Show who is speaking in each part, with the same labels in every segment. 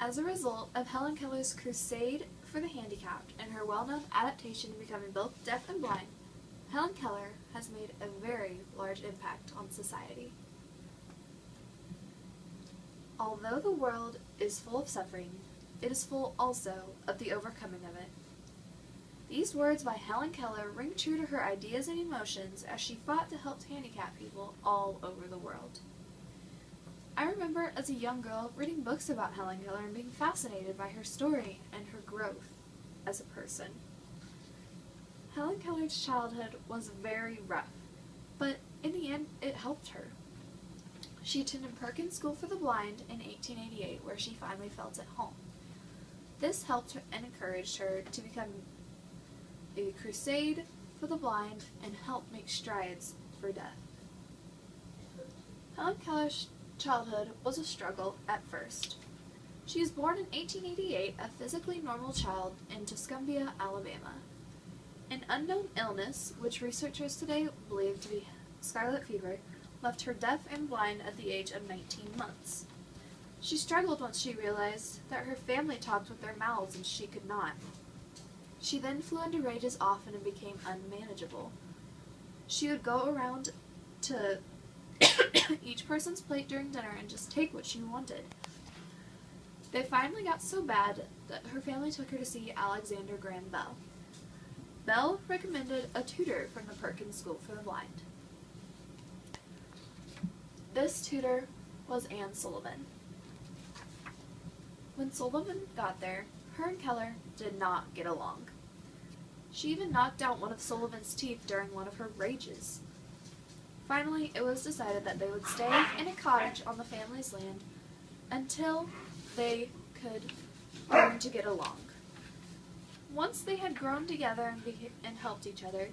Speaker 1: As a result of Helen Keller's crusade for the handicapped and her well-known adaptation to becoming both deaf and blind, Helen Keller has made a very large impact on society. Although the world is full of suffering, it is full also of the overcoming of it. These words by Helen Keller ring true to her ideas and emotions as she fought to help handicapped people all over the world. I remember as a young girl reading books about Helen Keller and being fascinated by her story and her growth as a person. Helen Keller's childhood was very rough, but in the end it helped her. She attended Perkins School for the Blind in 1888, where she finally felt at home. This helped her and encouraged her to become a crusade for the blind and help make strides for deaf. Helen Keller's childhood was a struggle at first. She was born in 1888, a physically normal child in Tuscumbia, Alabama. An unknown illness, which researchers today believe to be scarlet fever, left her deaf and blind at the age of 19 months. She struggled once she realized that her family talked with their mouths and she could not. She then flew into rages often and became unmanageable. She would go around to each person's plate during dinner and just take what she wanted. They finally got so bad that her family took her to see Alexander Graham Bell. Bell recommended a tutor from the Perkins School for the Blind. This tutor was Anne Sullivan. When Sullivan got there, her and Keller did not get along. She even knocked out one of Sullivan's teeth during one of her rages. Finally, it was decided that they would stay in a cottage on the family's land until they could learn to get along. Once they had grown together and helped each other,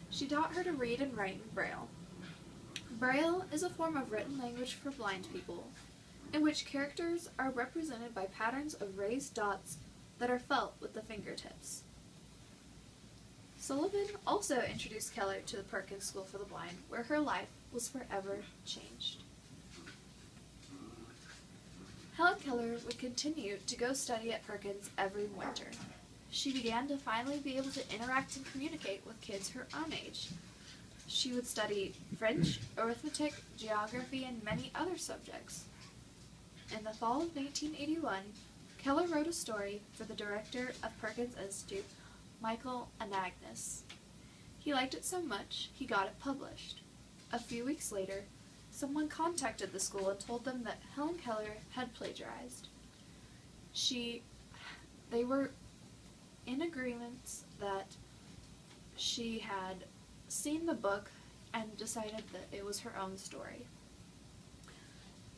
Speaker 1: she taught her to read and write in Braille. Braille is a form of written language for blind people, in which characters are represented by patterns of raised dots that are felt with the fingertips. Sullivan also introduced Keller to the Perkins School for the Blind, where her life was forever changed. Helen Keller would continue to go study at Perkins every winter. She began to finally be able to interact and communicate with kids her own age. She would study French, arithmetic, geography, and many other subjects. In the fall of 1981, Keller wrote a story for the director of Perkins Institute, Michael Anagnos. He liked it so much, he got it published. A few weeks later, someone contacted the school and told them that Helen Keller had plagiarized. They were in agreement that she had seen the book and decided that it was her own story.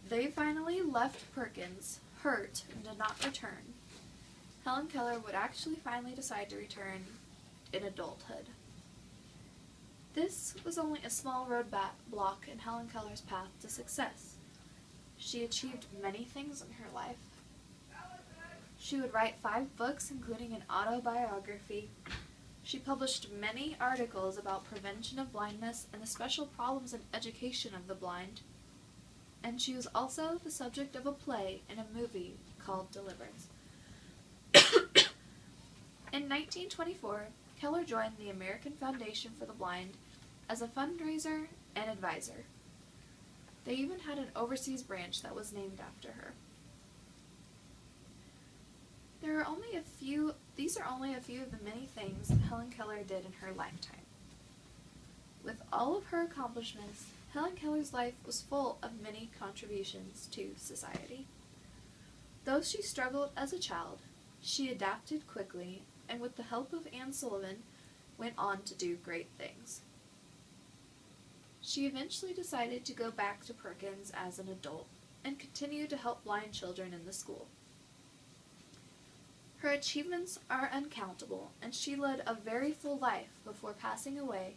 Speaker 1: They finally left Perkins, hurt, and did not return. Helen Keller would actually finally decide to return in adulthood. This was only a small roadblock in Helen Keller's path to success. She achieved many things in her life. She would write 5 books, including an autobiography. She published many articles about prevention of blindness and the special problems in education of the blind. And she was also the subject of a play and a movie called Deliverance. In 1924, Keller joined the American Foundation for the Blind as a fundraiser and advisor. They even had an overseas branch that was named after her. These are only a few of the many things that Helen Keller did in her lifetime. With all of her accomplishments, Helen Keller's life was full of many contributions to society. Though she struggled as a child, she adapted quickly and with the help of Anne Sullivan, went on to do great things. She eventually decided to go back to Perkins as an adult and continue to help blind children in the school. Her achievements are uncountable, and she led a very full life before passing away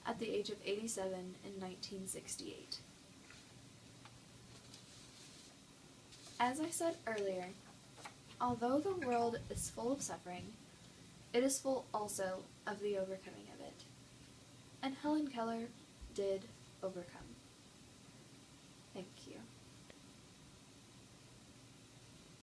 Speaker 1: at the age of 87 in 1968. As I said earlier, although the world is full of suffering, it is full also of the overcoming of it. And Helen Keller did overcome.